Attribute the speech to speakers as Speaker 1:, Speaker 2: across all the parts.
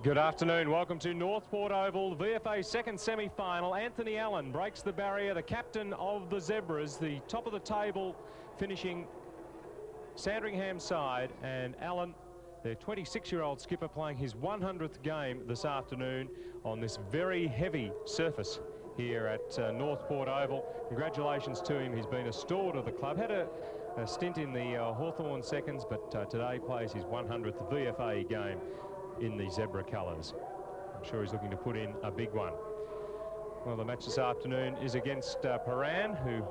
Speaker 1: Good afternoon. Welcome to Northport Oval, VFA second semi-final. Anthony Allen breaks the barrier, the captain of the Zebras, the top of the table, finishing Sandringham side. And Allen, their 26-year-old skipper, playing his 100th game this afternoon on this very heavy surface here at Northport Oval. Congratulations to him. He's been a stalwart of the club. Had a stint in the Hawthorn seconds, but today plays his 100th VFA game in the Zebra colours. I'm sure he's looking to put in a big one. Well, the match this afternoon is against Prahran, who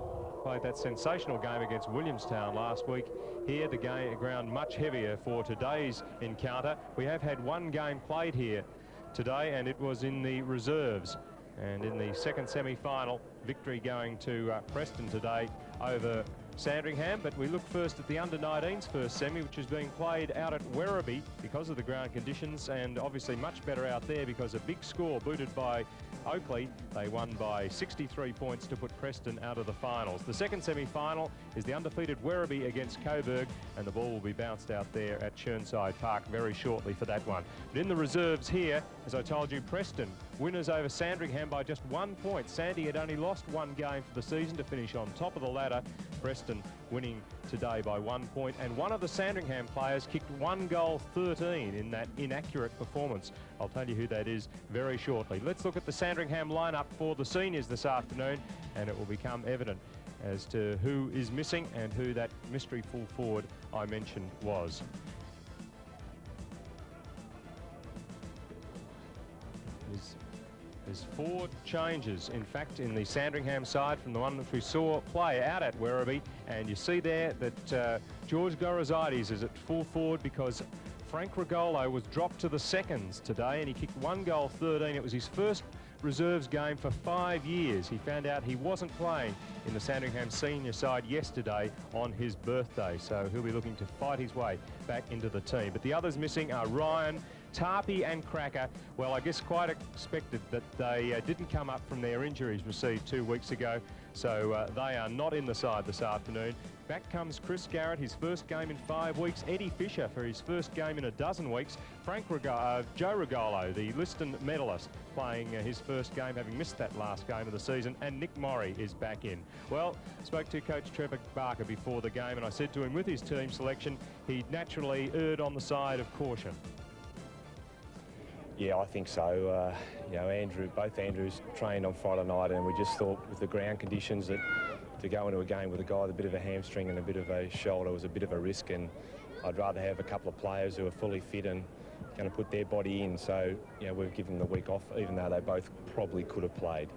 Speaker 1: played that sensational game against Williamstown last week. Here, the ground much heavier for today's encounter. We have had one game played here today, and it was in the reserves. And in the second semi-final, victory going to Preston today over Sandringham. But we look first at the under-19s first semi, which is being played out at Werribee because of the ground conditions, and obviously much better out there because a big score booted by Oakley. They won by 63 points to put Preston out of the finals. The second semi-final is the undefeated Werribee against Coburg, and the ball will be bounced out there at Chirnside Park very shortly for that one. But in the reserves here, as I told you, Preston winners over Sandringham by just 1 point. Sandy had only lost one game for the season to finish on top of the ladder. Preston winning today by 1 point, and one of the Sandringham players kicked 1 goal 13 in that inaccurate performance. I'll tell you who that is very shortly. Let's look at the Sandringham lineup for the seniors this afternoon, and it will become evident as to who is missing and who that mystery full forward I mentioned was. There's 4 changes, in fact, in the Sandringham side from the one that we saw play out at Werribee. And you see there that George Gorozides is at full forward because Frank Regolo was dropped to the seconds today, and he kicked 1 goal 13. It was his first reserves game for 5 years. He found out he wasn't playing in the Sandringham senior side yesterday on his birthday, so he'll be looking to fight his way back into the team. But the others missing are Ryan, Tarpey and Cracker. Well, I guess quite expected that they didn't come up from their injuries received 2 weeks ago, so they are not in the side this afternoon. Back comes Chris Garrett, his first game in 5 weeks. Eddie Fisher for his first game in a dozen weeks. Joe Regolo, the Liston medalist, playing his first game, having missed that last game of the season. And Nick Morrie is back in. Well, spoke to Coach Trevor Barker before the game, and I said to him with his team selection, he naturally erred on the side of caution.
Speaker 2: Yeah, I think so. You know, both Andrews trained on Friday night, and we just thought with the ground conditions that to go into a game with a guy with a bit of a hamstring and a bit of a shoulder was a bit of a risk, and I'd rather have a couple of players who are fully fit and going to put their body in. So, you know, we've given them the week off, even though they both probably could have played.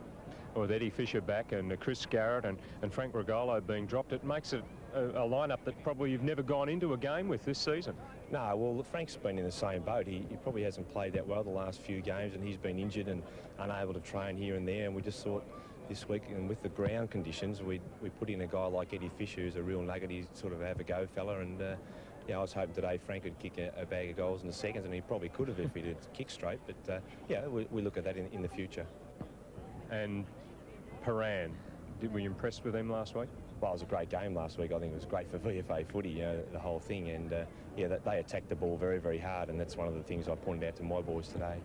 Speaker 1: Well, with Eddie Fisher back and Chris Garrett and Frank Regolo being dropped, it makes it a lineup that probably you've never gone into a game with this season.
Speaker 2: No, well, Frank's been in the same boat. He probably hasn't played that well the last few games, and he's been injured and unable to train here and there, and we just thought this week, and with the ground conditions, we put in a guy like Eddie Fisher, who's a real nugget. He's sort of have a go fella, and yeah, I was hoping today Frank would kick a bag of goals in the seconds, and he probably could have if he did kick straight, but yeah, we look at that in the future. And Prahran, were you impressed with them last week? Well, it was a great game last week. I think it was great for VFA footy, you know, the whole thing, and yeah, they attacked the ball very, very hard, and that's one of the things I pointed out to my boys today.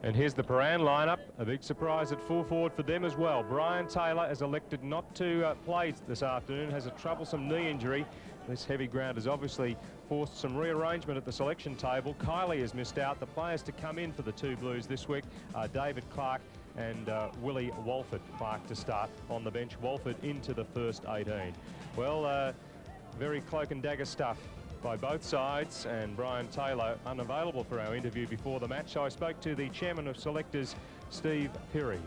Speaker 1: And here's the Prahran lineup. A big surprise at full forward for them as well. Brian Taylor has elected not to play this afternoon, has a troublesome knee injury. This heavy ground has obviously forced some rearrangement at the selection table. Kylie has missed out. The players to come in for the two Blues this week are David Clark and Willie Walford. Clark to start on the bench, Walford into the first 18. Well, very cloak and dagger stuff by both sides, and Brian Taylor unavailable for our interview before the match. So I spoke to the chairman of selectors, Steve Perry.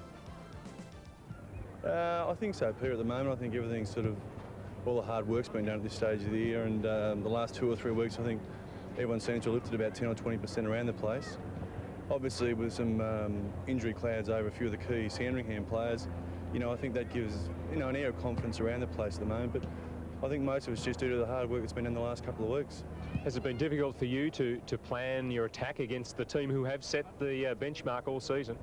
Speaker 3: I think so, Perry, at the moment. I think everything's sort of, all the hard work's been done at this stage of the year, and the last 2 or 3 weeks, I think everyone seems to have lifted about 10 or 20% around the place. Obviously, with some injury clouds over a few of the key Sandringham players, you know, I think that gives, you know, an air of confidence around the place at the moment. But I think most of it's just due to the hard work that's been done the last couple of weeks.
Speaker 1: Has it been difficult for you to plan your attack against the team who have set the benchmark all season?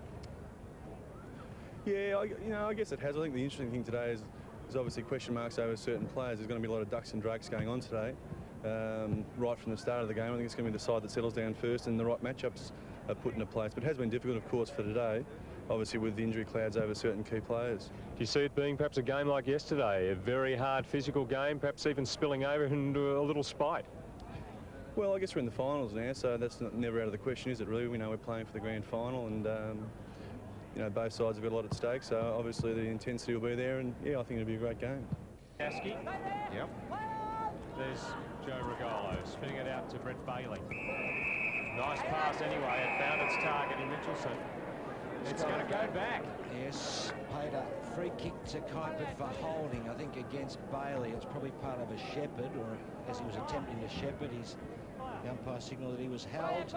Speaker 3: Yeah, I guess it has. I think the interesting thing today is obviously question marks over certain players. There's going to be a lot of ducks and drakes going on today. right from the start of the game. I think it's going to be the side that settles down first, and the right matchups are put into place. But it has been difficult, of course, for today, obviously with the injury clouds over certain key players.
Speaker 1: Do you see it being perhaps a game like yesterday, a very hard physical game, perhaps even spilling over into a little spite?
Speaker 3: Well, I guess we're in the finals now, so that's never out of the question, is it really? We know we're playing for the grand final, and you know, both sides have got a lot at stake, so obviously the intensity will be there, and yeah, I think it'll be a great game.
Speaker 1: Askey.
Speaker 4: Yep.
Speaker 1: There's Joe Regalo spinning it out to Brett Bailey. Nice pass anyway. It found its target in Mitchelson. It's going to go back.
Speaker 4: Yes, paid a free kick to Kuipert for holding, I think, against Bailey. It's probably part of a shepherd, or as he was attempting to shepherd, the umpire signalled that he was held.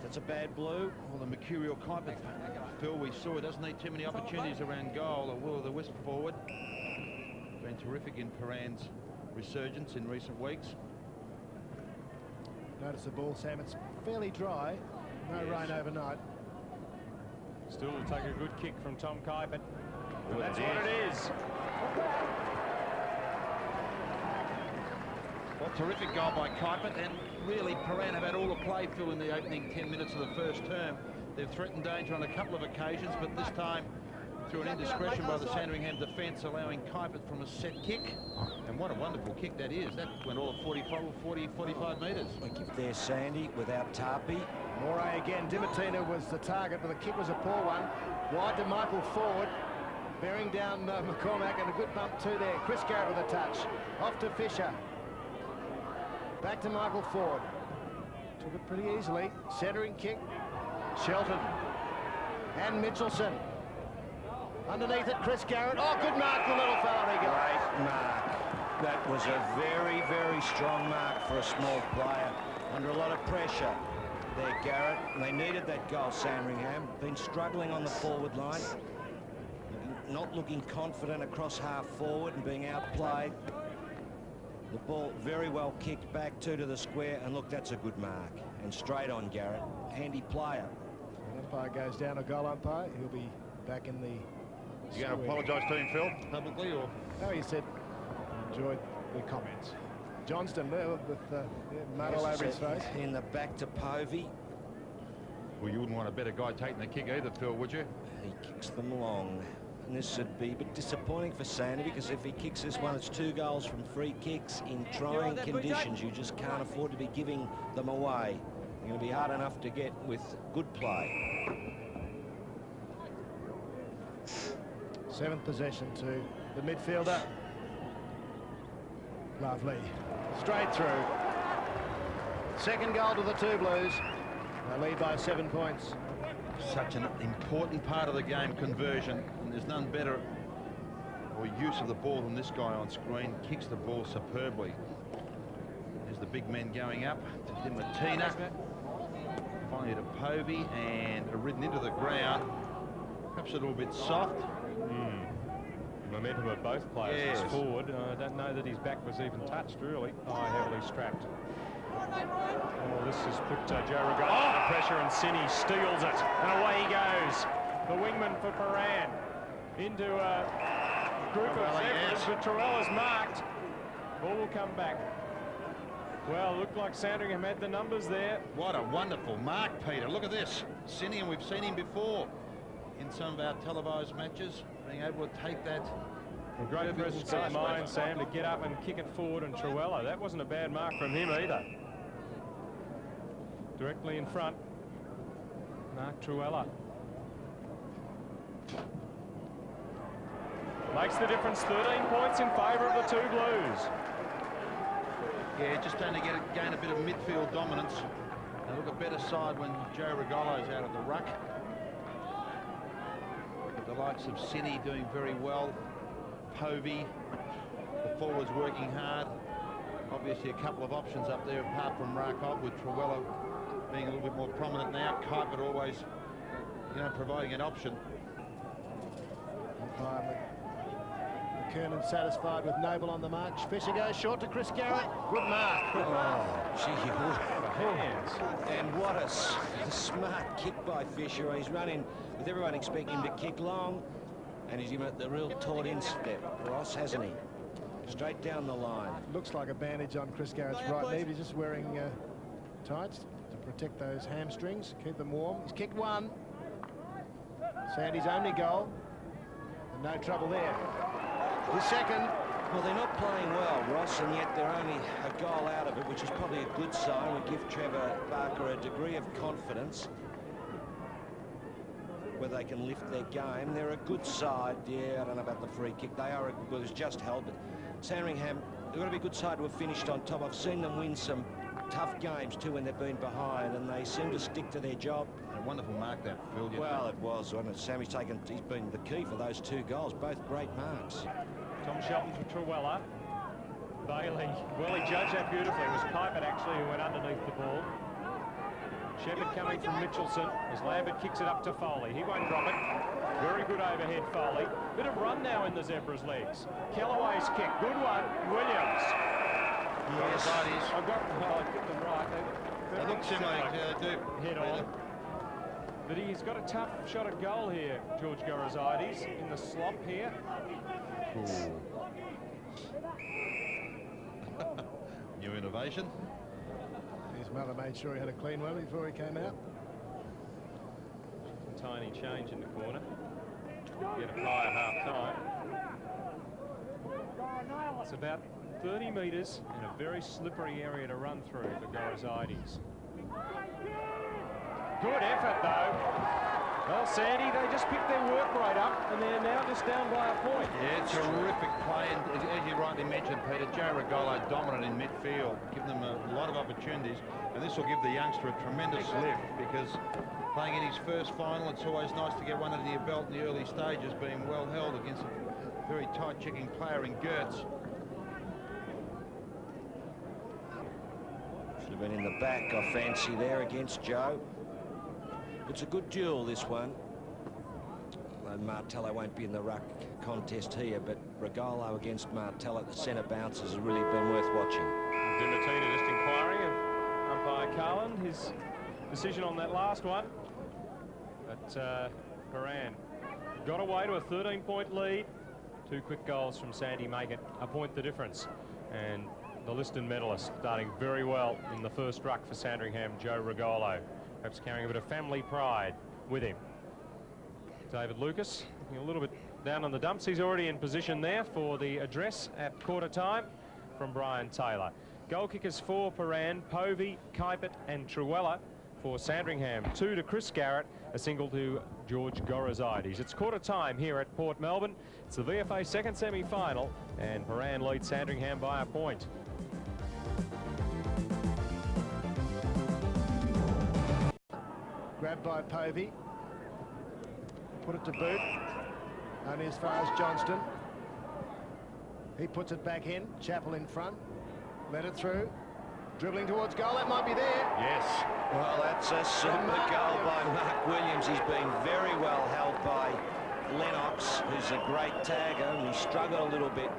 Speaker 4: That's a bad blue.
Speaker 5: Well, the mercurial Kuipert, Phil, we saw it doesn't need too many opportunities around goal. A will-o'-the-wisp forward. Been terrific in Prahran's resurgence in recent weeks.
Speaker 6: Notice the ball, Sam, it's fairly dry. No rain overnight.
Speaker 1: Still will take a good kick from Tom Kuipert. And that's what it is.
Speaker 5: Well, terrific goal by Kuipert, and really Prahran have had all the play, Phil, in the opening 10 minutes of the first term. They've threatened danger on a couple of occasions, but this time through an indiscretion by the Sandringham defence, allowing Kuipert from a set kick. And what a wonderful kick that is. That went all of 45 metres.
Speaker 4: Thank you there, Sandy, without Tarpey.
Speaker 6: Moray again. Dimatina was the target, but the kick was a poor one. Wide to Michael Ford, bearing down McCormack, and a good bump too there. Chris Garrett with a touch. Off to Fisher. Back to Michael Ford. Took it pretty easily. Centering kick. Shelton. And Mitchelson. Underneath it, Chris Garrett. Oh, good mark, the little fella.
Speaker 4: Great mark. That was a very, very strong mark for a small player. Under a lot of pressure there, Garrett. And they needed that goal, Sandringham. Been struggling on the forward line. Not looking confident across half forward and being outplayed. The ball very well kicked back to the square. And look, that's a good mark. And straight on, Garrett. Handy player.
Speaker 6: The umpire goes down, a goal umpire. He'll be back in the...
Speaker 5: You going to apologise to him, Phil, publicly, or?
Speaker 6: No, he said enjoyed the comments. Johnston there with mud all over his face.
Speaker 4: In the back to Povey.
Speaker 5: Well, you wouldn't want a better guy taking the kick either, Phil, would you?
Speaker 4: He kicks them long. And this would be a bit disappointing for Sandy, because if he kicks this one, it's 2 goals from free kicks in trying conditions. You just can't afford to be giving them away. They're going to be hard enough to get with good play.
Speaker 6: 7th possession to the midfielder. Lovely. Straight through. Second goal to the Two Blues. They lead by 7 points.
Speaker 5: Such an important part of the game, conversion, and there's none better or use of the ball than this guy on screen. Kicks the ball superbly. There's the big men going up to Dimatina. Finally to Povey, and ridden into the ground. Perhaps a little bit soft.
Speaker 1: Momentum of both players is forward. I don't know that his back was even touched, really. Oh, heavily strapped. Oh, this has put Joe Regalo under pressure, and Cini steals it. And away he goes. The wingman for Prahran. Into a group of zebras, but Troella's marked. Ball will come back. Well, looked like Sandringham had the numbers there.
Speaker 5: What a wonderful mark, Peter. Look at this. Cini, and we've seen him before in some of our televised matches, being able to take that.
Speaker 1: A great presence of mind, Sam, to get up and kick it forward, and Troella, that wasn't a bad mark from him either. Directly in front, Mark Troella. Makes the difference, 13 points in favour of the Two Blues.
Speaker 5: Yeah, just only gain a bit of midfield dominance. They look a better side when Joe Regalo's out of the ruck. The likes of Cini doing very well. Povey, the forwards working hard. Obviously a couple of options up there apart from Rakov, with Troella being a little bit more prominent now. Kuipert always, you know, providing an option.
Speaker 6: McKernan satisfied with Noble on the march. Fisher goes short to Chris Garrett. Good mark.
Speaker 4: Oh, gee, he would have hands. And what a smart kick by Fisher. He's running with everyone expecting him to kick long, and he's given it the real taut in step. Ross, hasn't he? Straight down the line.
Speaker 6: Looks like a bandage on Chris Garrett's right knee. He's just wearing tights to protect those hamstrings, keep them warm. He's kicked one. Sandy's only goal. And no trouble there. His second.
Speaker 4: Well, they're not playing well, Ross, and yet they're only a goal out of it, which is probably a good sign. We give Trevor Barker a degree of confidence where they can lift their game. They're a good side. Yeah, I don't know about the free kick. They are, well, it was just held, but Sandringham, they've got to be a good side to have finished on top. I've seen them win some tough games too when they've been behind, and they seem to stick to their job.
Speaker 5: A wonderful mark, that, Phil.
Speaker 4: Well, it was, wasn't it? Sammy's been the key for those 2 goals, both great marks.
Speaker 1: Tom Shelton for Truella. Bailey, well, he judged that beautifully. It was Pipett, actually, who went underneath the ball. Shepherd coming from Mitchelson as Lambert kicks it up to Foley. He won't drop it. Very good overhead, Foley. Bit of run now in the Zebras' legs. Callaway's kick, good one. Williams.
Speaker 5: Yes.
Speaker 1: I got them right.
Speaker 5: They look similar, they do.
Speaker 1: Head on. But he's got a tough shot at goal here, George Gorozides, in the slop here.
Speaker 5: New innovation.
Speaker 6: His mother made sure he had a clean one before he came out.
Speaker 1: Tiny change in the corner. Get a high at half-time. It's about 30 metres and a very slippery area to run through for Gorozides. Good effort, though. Well, Sandy, they just picked their work rate up, and they're now just down by a point.
Speaker 5: Yeah, terrific play, and as you rightly mentioned, Peter, Joe Regolo dominant in midfield, giving them a lot of opportunities, and this will give the youngster a tremendous lift, because playing in his first final, it's always nice to get one under your belt in the early stages, being well held against a very tight-checking player in Gertz.
Speaker 4: Should have been in the back, I fancy, there against Joe. It's a good duel, this one. And Martello won't be in the ruck contest here, but Regolo against Martello, the centre bounces, has really been worth watching.
Speaker 1: Dimittina just inquiring of umpire Carlin, his decision on that last one. But Prahran got away to a 13-point lead. 2 quick goals from Sandy make it a point the difference. And the Liston medalist starting very well in the first ruck for Sandringham, Joe Regolo. Perhaps carrying a bit of family pride with him. David Lucas looking a little bit down on the dumps. He's already in position there for the address at quarter time from Brian Taylor. Goal kickers for Prahran, Povey, Kuypert and Truella. For Sandringham, 2 to Chris Garrett, a single to George Gorozides. It's quarter time here at Port Melbourne. It's the VFA second semi-final, and Prahran leads Sandringham by a point.
Speaker 6: Grabbed by Povey. Put it to boot. Only as far as Johnston. He puts it back in. Chappell in front. Let it through. Dribbling towards goal. That might be there.
Speaker 5: Yes.
Speaker 4: Well, that's a super goal by Mark Williams. He's been very well held by Lennox, who's a great tagger, and he struggled a little bit,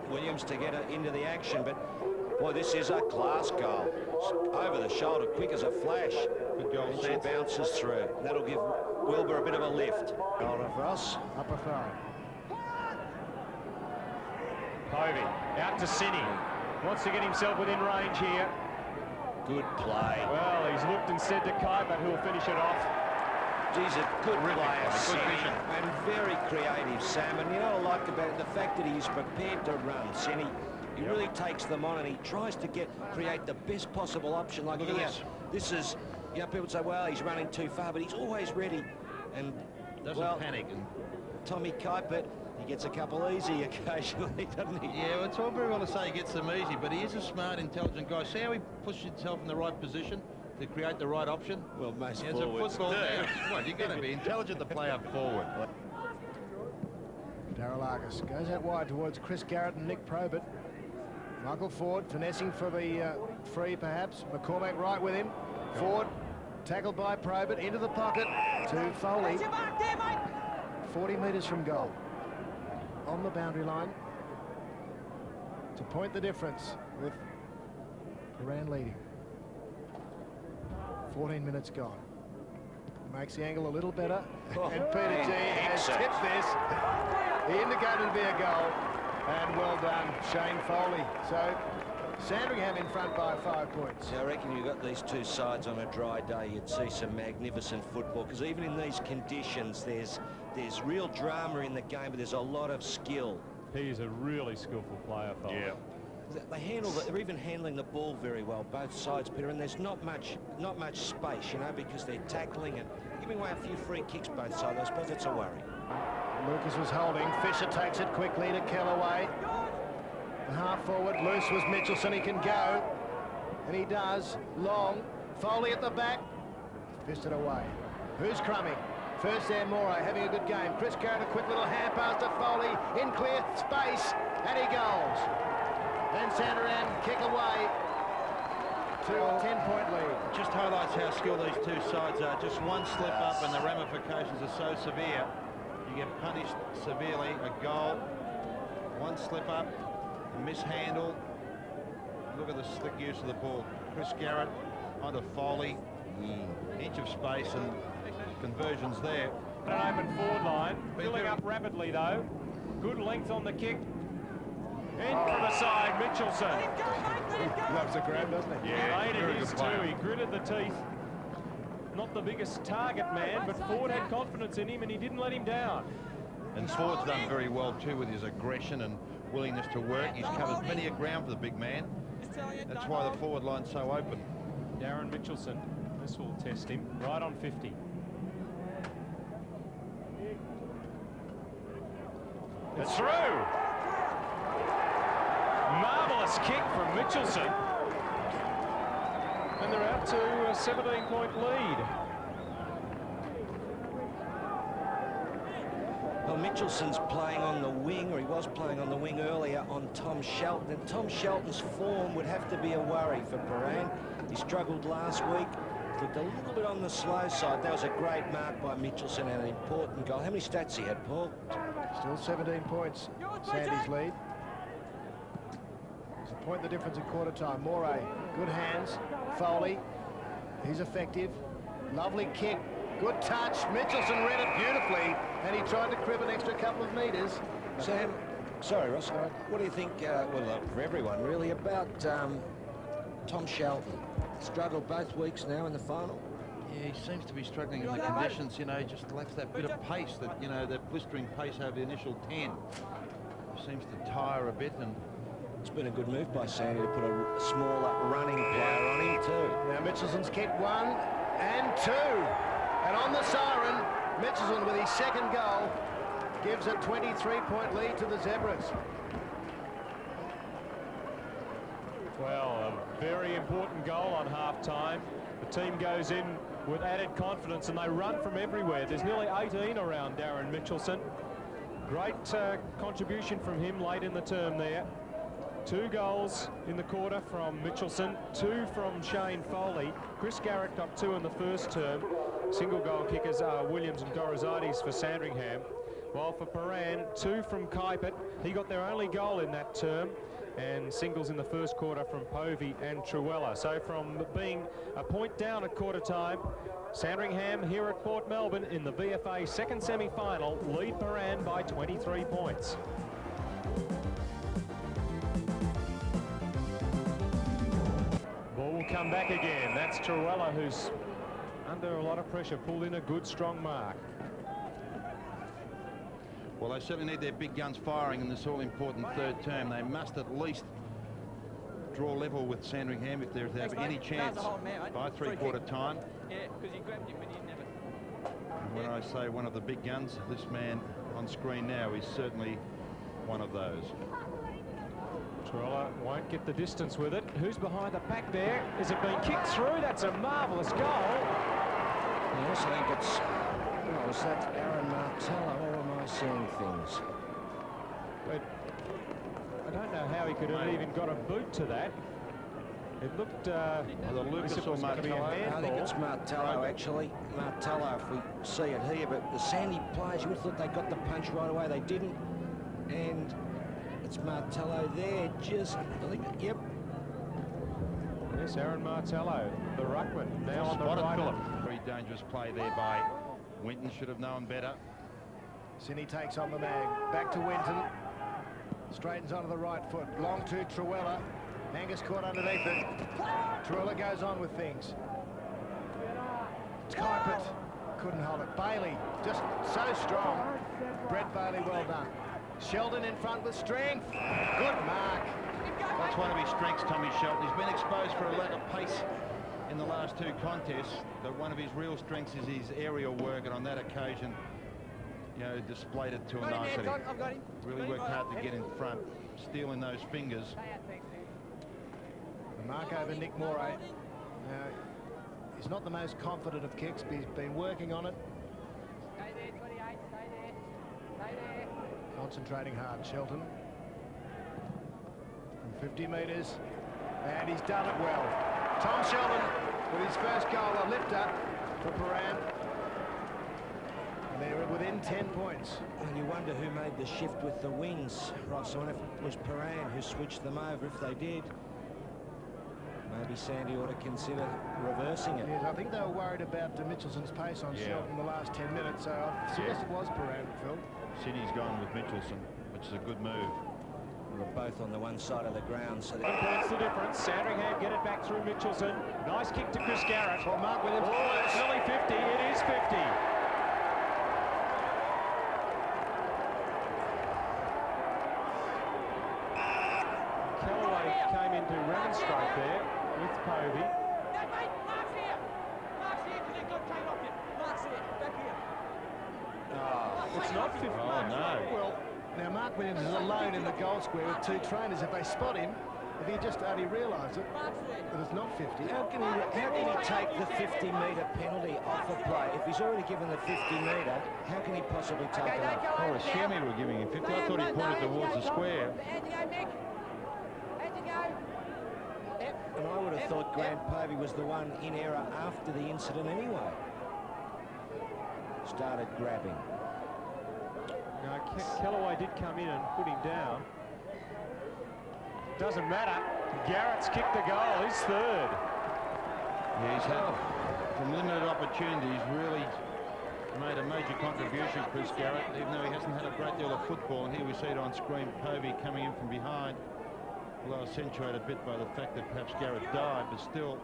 Speaker 4: Williams, to get into the action. But, boy, this is a class goal. Over the shoulder, quick as a flash.
Speaker 5: Good goal,
Speaker 4: and she bounces through. That'll give Wilbur a bit of a lift. Goal of Ross.
Speaker 6: Upper throw.
Speaker 1: Povey out to Cini. Wants to get himself within range here.
Speaker 4: Good play.
Speaker 1: Well, he's looked and said to Kuypert, who'll finish it off.
Speaker 4: He's a good player,
Speaker 5: Good vision.
Speaker 4: and very creative, Sam. And you know what I like about it, the fact that he's prepared to run, Cini. He really takes them on, and he tries to create the best possible option. Like
Speaker 5: Look at
Speaker 4: here,
Speaker 5: this.
Speaker 4: this is, you know, people say, well, he's running too far, but he's always ready. And
Speaker 5: Doesn't panic. And
Speaker 4: Tommy Kuypert, he gets a couple easy occasionally, doesn't he?
Speaker 5: yeah, well, it's all very well to say he gets them easy, but he is a smart, intelligent guy. See how he puts himself in the right position to create the right option?
Speaker 4: Well, most
Speaker 5: As a
Speaker 4: forwards
Speaker 5: football
Speaker 4: do.
Speaker 5: well, you're going to be intelligent to play up forward.
Speaker 6: Darryl Argus goes out wide towards Chris Garrett and Nick Probert. Michael Ford finessing for the free, perhaps. McCormack right with him. Ford tackled by Probert into the pocket to Foley. 40 metres from goal. On the boundary line to point the difference with Prahran leading. 14 minutes gone. Makes the angle a little better.
Speaker 4: Oh,
Speaker 6: and Peter G has tipped this. He indicated it'd be a goal. And well done, Shane Foley. So Sandringham in front by 5 points.
Speaker 4: Yeah, I reckon you've got these two sides on a dry day, you'd see some magnificent football, because even in these conditions, there's real drama in the game, but there's a lot of skill.
Speaker 1: He is a really skillful player, Foley.
Speaker 5: Yeah.
Speaker 4: They're even handling the ball very well, both sides, Peter, and there's not much space, you know, because they're tackling and giving away a few free kicks both sides. I suppose it's a worry.
Speaker 6: Lucas was holding. Fisher takes it quickly to Kellaway. The half forward, loose was Mitchelson. He can go, and he does. Long. Foley at the back. Fisted away. Who's crumbing? First there, Moray having a good game. Chris Garrett, a quick little hand pass to Foley in clear space, and he goes. Then Sandringham kick away to a 10-point lead.
Speaker 5: Just highlights how skilled these two sides are. Just one slip up and the ramifications are so severe. You get punished severely. A goal, one slip up, a mishandle. Look at the slick use of the ball. Chris Garrett onto Foley. Inch of space and conversions there.
Speaker 1: An open forward line, filling up rapidly though. Good length on the kick. In from the side, Mitchelson.
Speaker 6: He loves a grab, doesn't he?
Speaker 1: Yeah, he made it his too. He gritted the teeth. Not the biggest target man, but Ford had confidence in him and he didn't let him down.
Speaker 5: And Ford's done very well too with his aggression and willingness to work. He's covered plenty of ground for the big man. That's why the forward line's so open.
Speaker 1: Darren Mitchelson. This will test him. Right on 50. It's through. Marvellous kick from Mitchelson. And they're out to a 17-point lead.
Speaker 4: Well, Mitchelson's playing on the wing, or he was playing on the wing earlier on Tom Shelton. And Tom Shelton's form would have to be a worry for Prahran. He struggled last week. Looked a little bit on the slow side. That was a great mark by Mitchelson and an important goal. How many stats he had, Paul?
Speaker 6: Still 17 points, Sandy's lead. There's a point the difference in quarter time. Moray, good hands. Foley, he's effective. Lovely kick, good touch. Mitchelson read it beautifully, and he tried to crib an extra couple of metres.
Speaker 4: Sam, sorry, Ross, what do you think, well, for everyone really, about Tom Shelton? Struggled both weeks now in the final.
Speaker 5: Yeah, he seems to be struggling in the conditions, you know, just lacks that bit of pace, that, you know, that blistering pace over the initial 10. He seems to tire a bit, and
Speaker 4: it's been a good move by Sandy to put a smaller running player on him too.
Speaker 6: Now Mitchelson's kicked 1 and 2. And on the siren, Mitchelson with his second goal gives a 23-point lead to the Zebras.
Speaker 1: Well, a very important goal on half-time. The team goes in with added confidence and they run from everywhere. There's nearly 18 around Darren Mitchelson. Great contribution from him late in the term there. 2 goals in the quarter from Mitchelson, 2 from Shane Foley. Chris Garrett got 2 in the first term. Single goal kickers are Williams and Gorizades for Sandringham. While for Prahran, 2 from Kuipert. He got their only goal in that term. And singles in the first quarter from Povey and Truella. So from being a point down at quarter time, Sandringham here at Port Melbourne in the VFA second semi-final lead Prahran by 23 points. Ball will come back again. That's Truella, who's under a lot of pressure, pulled in a good strong mark.
Speaker 5: well, they certainly need their big guns firing in this all-important third term. They must at least draw level with Sandringham if they have any chance by three-quarter time.
Speaker 7: Yeah, because you grabbed him when you never.
Speaker 5: And when I say one of the big guns, this man on screen now is certainly one of those.
Speaker 1: Torella won't get the distance with it. Who's behind the pack there? Is it being kicked through? That's a marvellous goal.
Speaker 4: I also think it's... Oh, is that Aaron Martello, or am I seeing things?
Speaker 1: But I don't know how he could have even got a boot to that. It looked...
Speaker 5: Either Lucas or Martello.
Speaker 4: I think it's Martello, actually. Martello, if we see it here. But the Sandy players, you would have thought they got the punch right away. They didn't. And it's Martello there, just... I think, yep.
Speaker 1: Yes, Aaron Martello, the ruckman, now on the right.
Speaker 5: Phillip. Very dangerous play there by Winton. Should have known better.
Speaker 6: Sini takes on the man. Back to Winton. Straightens onto the right foot. Long to Truella. Angus caught underneath it. Truella goes on with things. Typett couldn't hold it. Bailey just so strong. Brett Bailey, well done. Sheldon in front with strength. Good mark.
Speaker 5: That's one of his strengths, Tommy Shelton. He's been exposed for a lack of pace in the last two contests, but one of his real strengths is his aerial work, and on that occasion, you know, displayed it to a nicety.
Speaker 7: I've got him.
Speaker 5: Really worked hard to get in front, stealing those fingers.
Speaker 6: The mark over Nick Moray. Now, he's not the most confident of kicks, but he's been working on it.
Speaker 7: Stay there, 28. Stay there. Stay there.
Speaker 6: Concentrating hard, Shelton. From 50 metres, and he's done it well. Tom Sheldon with his first goal, a lifter for Prahran. And they're within 10 points.
Speaker 4: And you wonder who made the shift with the wings, Ross. I wonder if it was Prahran who switched them over. If they did, maybe Sandy ought to consider reversing it.
Speaker 6: Yes, I think they were worried about Mitchelson's pace on Shelton in the last 10 minutes, so I suggest it was Prahran, Phil.
Speaker 5: Sydney's gone with Mitchelson, which is a good move.
Speaker 4: We're both on the one side of the ground, so
Speaker 1: 7 points the difference. Sandringham get it back through Mitchelson. Nice kick to Chris Garrett.
Speaker 6: Well, Mark Williams.
Speaker 1: Oh, it's nearly 50. It is 50. Kellaway came in to remonstrate there with Povey.
Speaker 7: No, mate, Mark's here. Mark's here because they've got Kate off you. Mark's here. Back here.
Speaker 1: It's not 50.
Speaker 5: Oh, no.
Speaker 6: Well, now Mark Williams is alone in the goal square with two trainers. If they spot him, if he just only realised it,
Speaker 7: Mark's there.
Speaker 6: that it's not 50.
Speaker 4: how can he take the 50-metre penalty off a play? If he's already given the 50-metre, how can he possibly take it off?
Speaker 5: Oh, assuming we're giving him 50. I thought he pointed towards the square.
Speaker 7: How'd you go, Mick? How'd you go? Yep.
Speaker 4: And I would have thought Grant Povey was the one in error after the incident anyway. Started grabbing.
Speaker 1: No, Kellaway did come in and put him down. Doesn't matter. Garrett's kicked the goal. He's third.
Speaker 5: Yeah, he's had, from limited opportunities, really made a major contribution, Chris Garrett, even though he hasn't had a great deal of football. And here we see it on screen, Povey coming in from behind, although accentuated a bit by the fact that perhaps Garrett died, but still.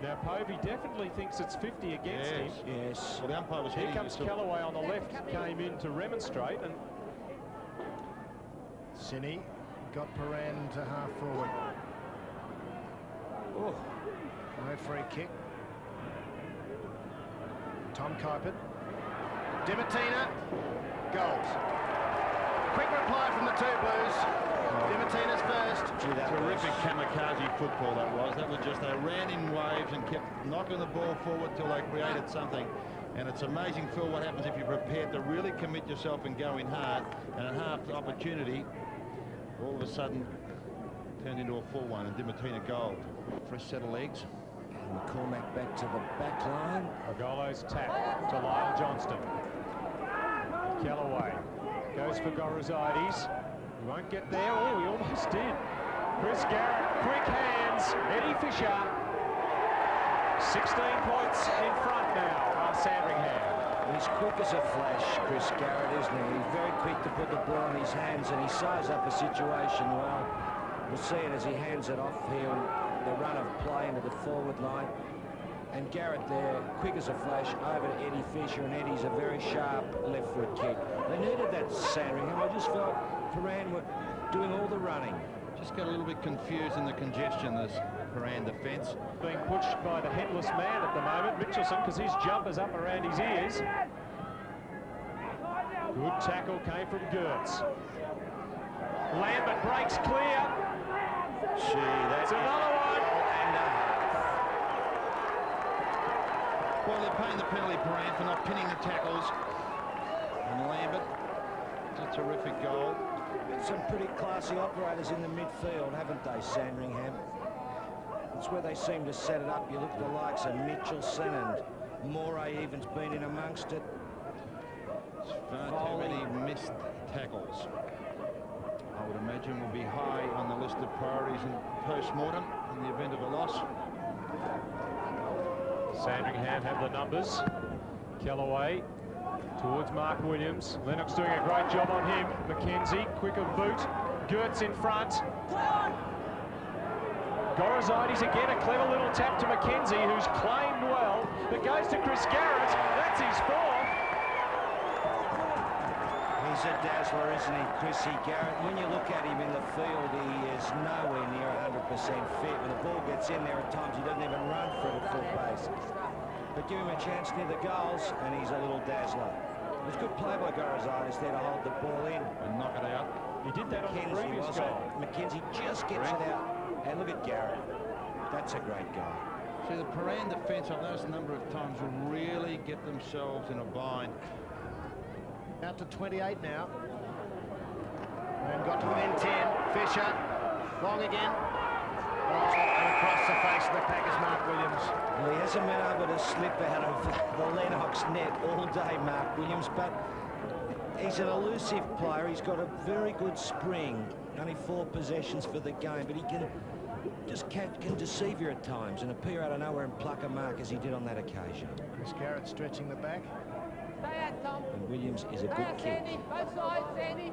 Speaker 1: Now, Povey definitely thinks it's 50 against him.
Speaker 4: Yes.
Speaker 5: Well, the umpire was
Speaker 1: Here
Speaker 5: hitting
Speaker 1: comes Kellaway on the left, came in to remonstrate, and
Speaker 6: Sinney got Prahran to half forward.
Speaker 4: Oh.
Speaker 6: No free kick. Tom Kuipert. Dimatina. Goals. Quick reply from the two Blues. Dimatina's first.
Speaker 4: Gee, that
Speaker 5: terrific
Speaker 4: was-
Speaker 5: kamikaze football that was. That was just, they ran in waves and kept knocking the ball forward till they created something. And it's amazing, Phil, what happens if you're prepared to really commit yourself and go in hard, and a half opportunity all of a sudden turned into a full one, and Dimatina goal. Fresh set of legs.
Speaker 4: And McCormack back to the back line.
Speaker 1: Ogolo's tap to Lyle Johnston. Kellaway goes for Gorozides. He won't get there. Oh, he almost did. Chris Garrett, quick hands. Eddie Fisher. 16 points in front now. Sandringham.
Speaker 4: He's quick as a flash, Chris Garrett, isn't he? He's very quick to put the ball in his hands, and he size up a situation well. We'll see it as he hands it off here, the run of play into the forward line. And Garrett there, quick as a flash, over to Eddie Fisher, and Eddie's a very sharp left foot kick. They needed that, Sandringham. I just felt Prahran were doing all the running.
Speaker 5: Just got a little bit confused in the congestion, this Prahran defence.
Speaker 1: Being pushed by the headless man at the moment, Mitchelson, because his jumper's up around his ears. Good tackle came from Gertz. Lambert breaks clear.
Speaker 4: Gee, that's
Speaker 1: another one.
Speaker 4: And a half.
Speaker 5: Well, they're paying the penalty, Prahran, for not pinning the tackles. And Lambert, it's a terrific goal.
Speaker 4: Some pretty classy operators in the midfield, haven't they, Sandringham? It's where they seem to set it up. You look at the likes of Mitchelson, and Moray even's been in amongst it.
Speaker 5: It's far too many missed tackles. I would imagine will be high on the list of priorities in post-mortem in the event of a loss.
Speaker 1: Sandringham have the numbers. Kellaway Towards Mark Williams. Lennox doing a great job on him. McKenzie, quick of boot. Gertz in front. Gorozides again, a clever little tap to McKenzie, who's claimed well. That goes to Chris Garrett. That's his fourth.
Speaker 4: He's a dazzler, isn't he, Chrissy Garrett? When you look at him in the field, he is nowhere near 100% fit. When the ball gets in there at times, he doesn't even run for it at full pace. But give him a chance near the goals, and he's a little dazzler. It was good play by Gorozides there to hold the ball in
Speaker 5: And knock it out.
Speaker 1: He did that on the
Speaker 4: McKenzie,
Speaker 1: previous
Speaker 4: was it?
Speaker 1: goal.
Speaker 4: McKenzie just gets it out. And look at Garrett. That's a great goal.
Speaker 5: See, the Prahran defence, I've noticed a number of times, will really get themselves in a bind.
Speaker 6: Out to 28 now. And got to within 10. Fisher, long again. Oh, and across the face of the pack is Mark Williams.
Speaker 4: Well, he hasn't been able to slip out of the Lennox net all day, Mark Williams, but he's an elusive player. He's got a very good spring. Only 4 possessions for the game, but he can deceive you at times and appear out of nowhere and pluck a mark as he did on that occasion.
Speaker 6: Chris Garrett stretching the back.
Speaker 7: Stay out, Tom.
Speaker 4: And Williams is a
Speaker 7: Stay
Speaker 4: good
Speaker 7: out,
Speaker 4: kick.
Speaker 7: Sandy. Both sides, Sandy.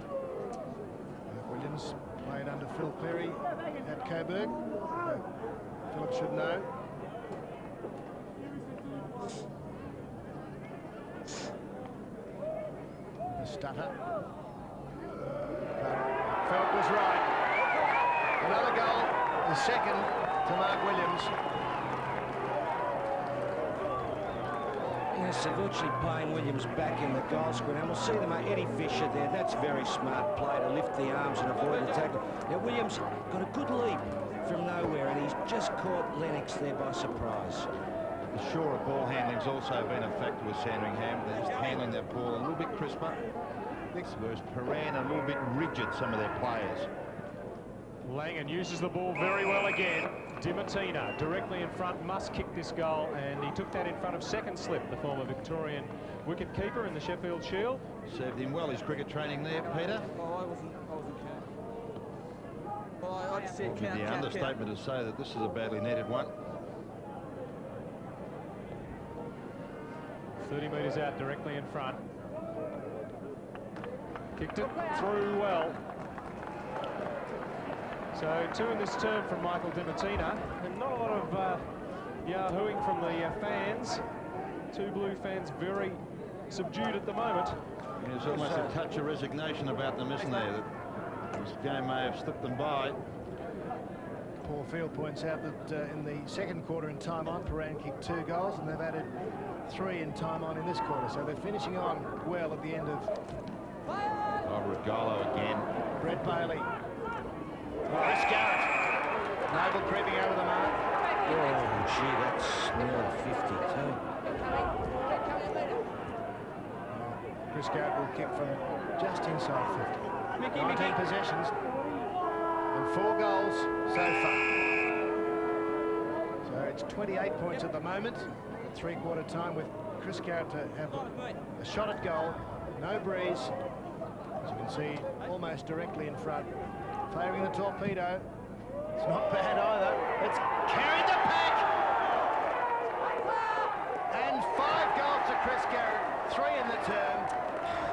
Speaker 6: Mark Williams played under Phil Cleary at Coburg. Philip should know. The stutter. Felt was right. Another goal, the second to Mark Williams.
Speaker 4: Yes, they're virtually playing Williams back in the goal square, and we'll see them. Eddie Fisher there, that's very smart play to lift the arms and avoid the tackle. Now Williams got a good leap from nowhere, and he's just caught Lennox there by surprise.
Speaker 5: The shore of ball handling's also been a factor with Sandringham. They're just handling their ball a little bit crisper. Whereas Prahran a little bit rigid, some of their players.
Speaker 1: Langan uses the ball very well again. Dimatina directly in front, must kick this goal, and he took that in front of second slip, the former Victorian wicket-keeper in the Sheffield Shield.
Speaker 5: Served him well, his cricket training there, Peter.
Speaker 7: Oh, I wasn't count. Well, I just said
Speaker 5: Would be
Speaker 7: count,
Speaker 5: the
Speaker 7: count,
Speaker 5: understatement to say that this is a badly netted one.
Speaker 1: 30 metres out, directly in front. Kicked it through well. So 2 in this term from Michael Dimatina, and not a lot of yahooing from the fans. 2 Blue fans very subdued at the moment.
Speaker 5: There's almost a touch of resignation about them, isn't there? That this game may have slipped them by.
Speaker 6: Paul Field points out that in the second quarter in time on, Prahran kicked 2 goals, and they've added 3 in time on in this quarter. So they're finishing on well at the end of.
Speaker 5: Oh, Regalo again.
Speaker 6: Brett Bailey. Chris Garrett. Noble creeping over the mark.
Speaker 4: Oh, gee, that's nearly 52.
Speaker 6: Chris Garrett will kick from just inside 50. 19 possessions and 4 goals so far. So it's 28 points at the moment at 3/4 time, with Chris Garrett to have a shot at goal. No breeze. As you can see, almost directly in front. Favouring the torpedo. It's not bad either. It's carried the pack. And 5 goals to Chris Garrett. 3 in the term.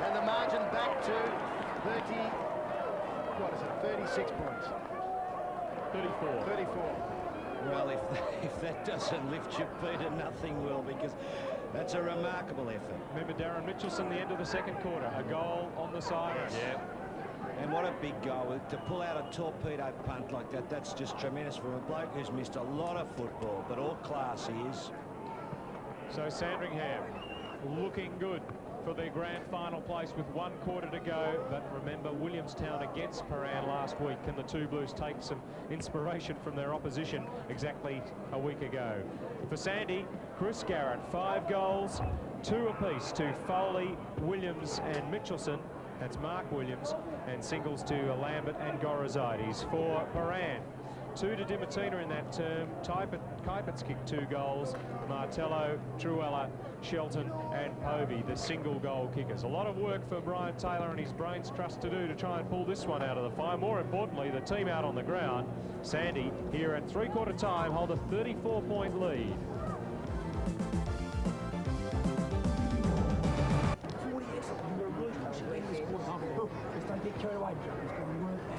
Speaker 6: And the margin back to 36 points.
Speaker 1: 34.
Speaker 6: 34.
Speaker 4: Well, if that doesn't lift you, Peter, nothing will, because that's a remarkable effort.
Speaker 1: Remember Darren Mitchelson, the end of the second quarter, a goal on the siren.
Speaker 4: Yeah. And what a big goal. To pull out a torpedo punt like that, that's just tremendous from a bloke who's missed a lot of football, but all class he is.
Speaker 1: So Sandringham looking good for their grand final place with 1 quarter to go. But remember, Williamstown against Prahran last week. Can the 2 Blues take some inspiration from their opposition exactly a week ago? For Sandy, Chris Garrett, 5 goals, 2 apiece to Foley, Williams and Mitchelson. That's Mark Williams, and singles to Lambert and Gorozides. For Prahran, 2 to Dimatina in that term. Kuipert's kicked 2 goals. Martello, Truella, Shelton and Povey, the single goal kickers. A lot of work for Brian Taylor and his brains trust to do to try and pull this one out of the fire. More importantly, the team out on the ground. Sandy here at 3/4 time hold a 34-point lead.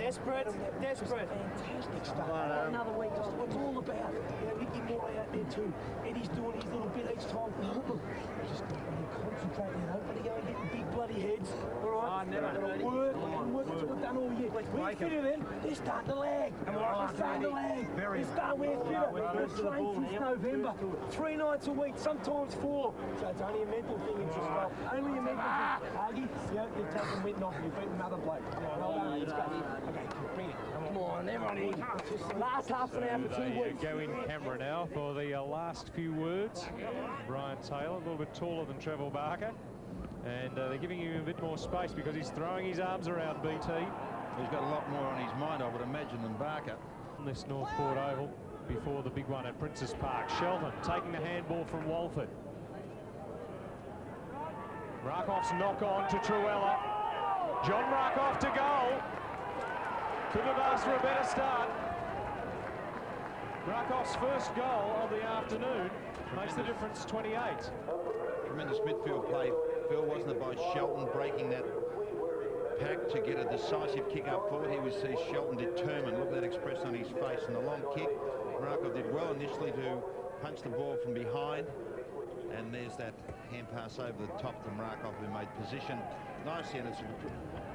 Speaker 8: Desperate, desperate.
Speaker 6: Fantastic stuff. Another week, that's what it's all about. You know, Nicky Moore out there too. Eddie's doing his little bit each time. Just concentrate, you know, bloody go and get big bloody heads. All right? Work, work, that's what we've done all year. We're fitter then, they're starting to lag. They're starting to lag. They're starting, we're fitter. We've trained since November. 3 nights a week, sometimes 4. So it's only a mental thing in Australia. Only a mental thing. Huggy, you've taken Winton off, you've beaten another bloke. Well done, let's go. Okay, bring it. Come on, everyone in. Last half an hour for 2 weeks.
Speaker 1: Go in camera now for the last few words. Brian Taylor, a little bit taller than Trevor Barker. And they're giving him a bit more space because he's throwing his arms around BT.
Speaker 5: He's got a lot more on his mind, I would imagine, than Barker.
Speaker 1: On this Northport Oval before the big one at Princes Park. Shelton taking the handball from Walford. Rakoff's knock on to Truella. John Rakoff to goal. Couldn't have asked for a better start. Rakoff's first goal of the afternoon makes the difference 28.
Speaker 5: Tremendous midfield play, Phil, wasn't it, by Shelton breaking that pack to get a decisive kick up forward. Here we see Shelton determined. Look at that expression on his face. And the long kick, Rakoff did well initially to punch the ball from behind. And there's that hand pass over the top to Rakoff, who made position nicely. And it's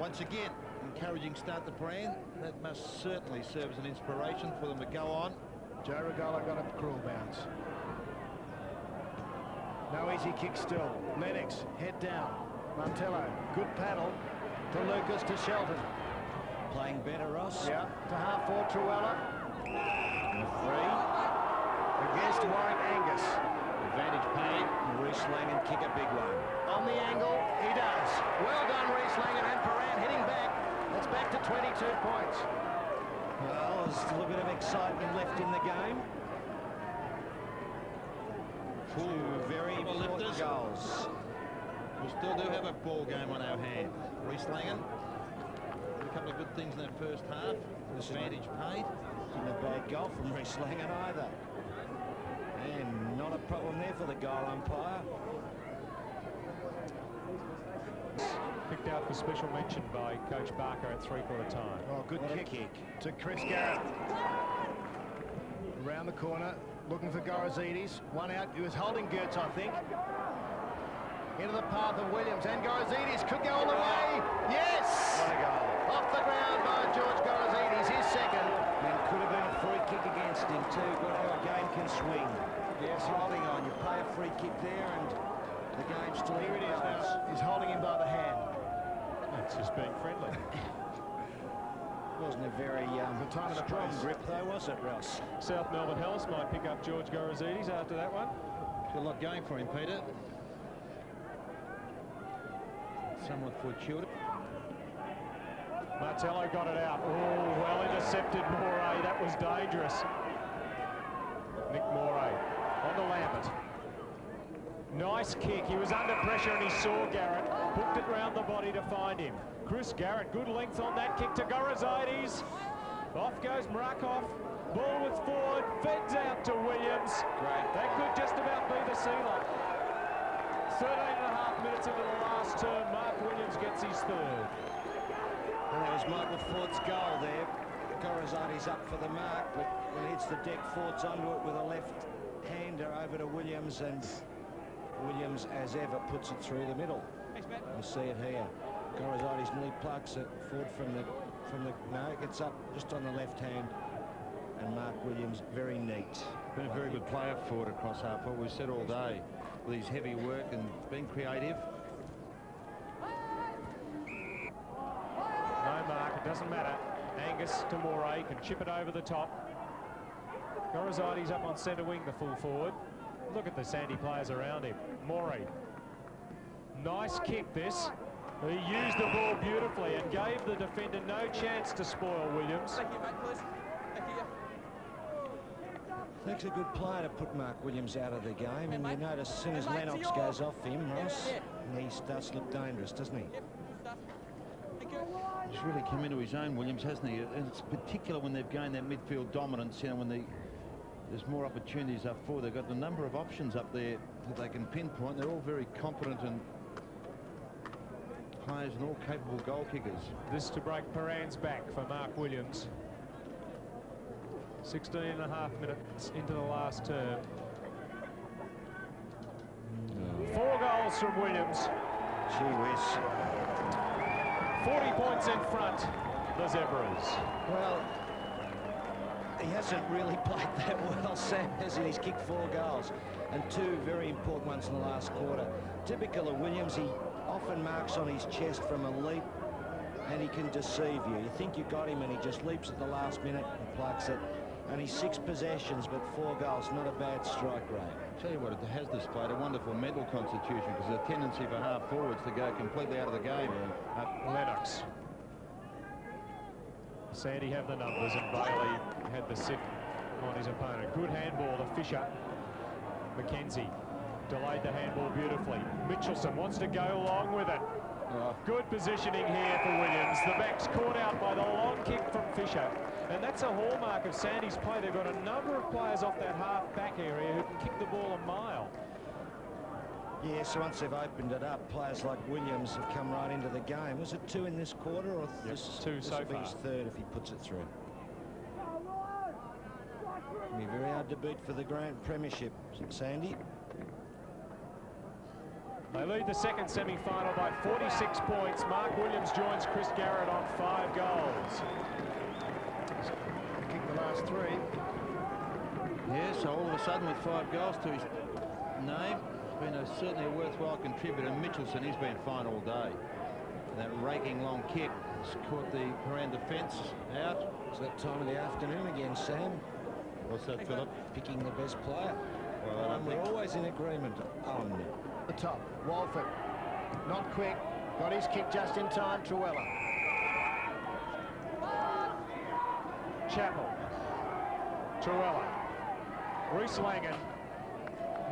Speaker 5: once again encouraging start to Prahran. That must certainly serve as an inspiration for them to go on.
Speaker 6: Joe Regola got a cruel bounce. No easy kick still. Lennox, head down. Montello, good paddle to Lucas to Shelton.
Speaker 4: Playing better, Ross.
Speaker 6: Yeah, to half forward Truella.
Speaker 4: And 3.
Speaker 6: Against Warwick Angus.
Speaker 4: Advantage paid. Reese Langan kick a big one.
Speaker 6: On the angle, he does. Well done, Reese Langan, and Prahran hitting back. It's back to 22 points.
Speaker 4: Well, there's a little bit of excitement left in the game. 2 very important goals.
Speaker 5: We still do have a ball game on our hands. Reese Langan, a couple of good things in that first half. Advantage paid.
Speaker 4: Isn't a bad goal from Reese Langan either. And not a problem there for the goal umpire.
Speaker 1: Picked out for special mention by Coach Barker at 3/4 time.
Speaker 6: Oh, good kick to Chris Garrett. Around the corner, looking for Gorazidis. One out, he was holding Gertz, I think. Into the path of Williams, and Gorazidis could go all the way. Yes!
Speaker 4: What a goal.
Speaker 6: Off the ground by George Gorazidis, his second.
Speaker 4: And could have been a free kick against him too. Good how a game can swing. Yes, holding on. You pay a free kick there and the game's still
Speaker 6: Here it is now. He's holding him by the hand.
Speaker 1: It's just being friendly.
Speaker 4: Wasn't a very strong grip though, was it, Ross?
Speaker 1: South Melbourne Hells might pick up George Gorazidis after that one.
Speaker 5: Got a lot going for him, Peter. Somewhat fortuitous.
Speaker 1: Martello got it out. Oh, well intercepted, Moray. That was dangerous. Nick Moray on the Lambert. Nice kick. He was under pressure and he saw Garrett. Hooked it round the body to find him. Chris Garrett, good length on that kick to Gorazidis. Off goes Mrakoff. Ball with forward. Feds out to Williams. Great. That could just about be the sealer. 13.5 minutes into the last term. Mark Williams gets his third.
Speaker 4: And that was Michael Ford's goal there. Gorazidis up for the mark, but when it hits the deck, Ford's onto it with a left-hander over to Williams, and Williams, as ever, puts it through the middle. You see it here. Gorazidis nearly plugs it. Ford from the no, it gets up just on the left hand, and Mark Williams very neat.
Speaker 5: Been a very good player forward across half. What we've said all day with his heavy work and being creative.
Speaker 1: No mark, it doesn't matter. Angus to Moray, can chip it over the top. Gorazidis up on centre wing, the full forward. Look at the Sandy players around him. Moray. Nice kick this. He used the ball beautifully and gave the defender no chance to spoil Williams.
Speaker 7: Thank you, mate, please. Thank you.
Speaker 4: Takes a good player to put Mark Williams out of the game, and you notice as soon as Lennox goes off him, Ross, he starts to look dangerous, doesn't he?
Speaker 5: He's really come into his own, Williams, hasn't he? And it's particular when they've gained that midfield dominance, you know, when there's more opportunities up forward. They've got a number of options up there that they can pinpoint. They're all very competent and players and all capable goal kickers.
Speaker 1: This to break Prahran's back for Mark Williams. 16.5 minutes into the last term. 4 goals from Williams.
Speaker 4: Gee whiz.
Speaker 1: 40 points in front, the Zebras.
Speaker 4: Well, he hasn't really played that well, Sam, has he? He's kicked 4 goals and 2 very important ones in the last quarter. Typical of Williams, he often marks on his chest from a leap and he can deceive you. You think you got him and he just leaps at the last minute and plucks it. Only 6 possessions, but 4 goals, not a bad strike rate.
Speaker 5: I'll tell you what, it has displayed a wonderful mental constitution, because there's a tendency for half forwards to go completely out of the game.
Speaker 1: Lennox. Sandy have the numbers and Bailey had the sit on his opponent. Good handball to Fisher. McKenzie delayed the handball beautifully. Mitchelson wants to go along with it. Good positioning here for Williams. The back's caught out by the long kick from Fisher. And that's a hallmark of Sandy's play. They've got a number of players off that half-back area who can kick the ball a mile.
Speaker 4: Yeah, so once they've opened it up, players like Williams have come right into the game. Was it 2 in this quarter, or
Speaker 1: Yes, 2 so
Speaker 4: will be
Speaker 1: far.
Speaker 4: his 3rd if he puts it through? It'll be very hard to beat for the Grand Premiership, Sandy.
Speaker 1: They lead the second semi-final by 46 points. Mark Williams joins Chris Garrett on 5 goals.
Speaker 6: Kicked the last 3.
Speaker 5: Yeah, so all of a sudden with 5 goals to his name, it's been certainly a worthwhile contributor. Mitchelson, he's been fine all day. And that raking long kick has caught the Prahran defence out.
Speaker 4: It's that time of the afternoon again, Sam.
Speaker 5: What's that, Philip?
Speaker 4: Picking the best player.
Speaker 5: Well, I don't
Speaker 4: We're
Speaker 5: think...
Speaker 4: always in agreement.
Speaker 6: The top, Walford. Not quick. Got his kick just in time, Truella.
Speaker 1: Chapel. Truella. Reece Langan.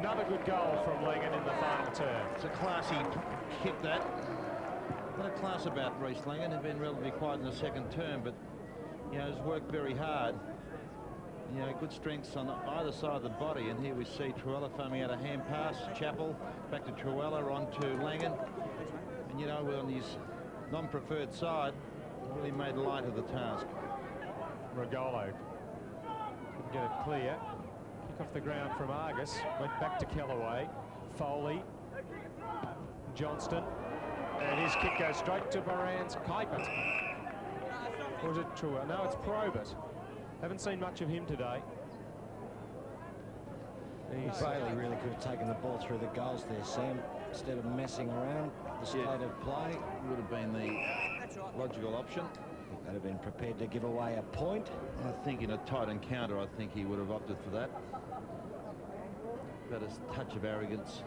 Speaker 1: Another good goal from Langan in the final term.
Speaker 5: It's a classy kick, that. What a class about Reece Langan. He's been relatively quiet in the second term, but, you know, has worked very hard. You know, good strengths on either side of the body, and here we see Truella foaming out a hand pass. Chapel back to Truella, on to Langan, and you know, on his non-preferred side, really made light of the task.
Speaker 1: Regolo couldn't get it clear. Kick off the ground from Argus, went back to Kellaway. Foley, Johnston, and his kick goes straight to Prahran's Kuipert. Or is it Truella? No, it's Probert. Haven't seen much of him today.
Speaker 4: Bailey really could have taken the ball through the goals there, Sam, instead of messing around the state of play.
Speaker 5: Would have been the logical option.
Speaker 4: I think they'd have been prepared to give away a point.
Speaker 5: I think in a tight encounter, I think he would have opted for that. But a touch of arrogance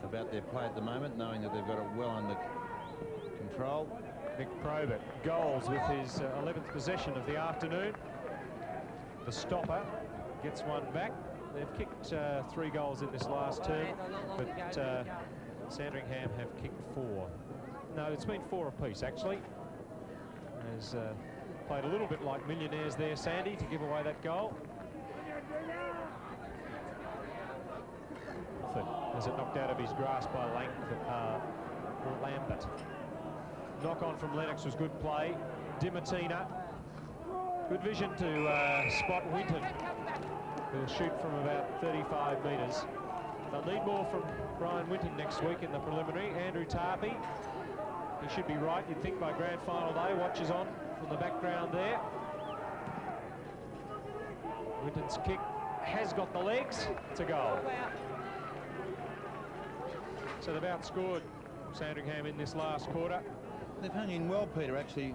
Speaker 5: about their play at the moment, knowing that they've got it well under control.
Speaker 1: Nick Probert goals with his 11th possession of the afternoon. The stopper gets one back. They've kicked 3 goals in this last term, but Sandringham have kicked 4. No, it's been 4 apiece, actually. Has played a little bit like millionaires there, Sandy, to give away that goal. As it knocked out of his grasp by Lambert. Knock on from Lennox was good play. Dimatina. Good vision to spot Winton, who'll shoot from about 35 metres. They'll need more from Brian Winton next week in the preliminary. Andrew Tarpey, he should be right, you'd think, by grand final day. Watches on from the background there. Winton's kick has got the legs. It's a goal. So they've outscored Sandringham in this last quarter.
Speaker 5: They've hung in well, Peter, actually.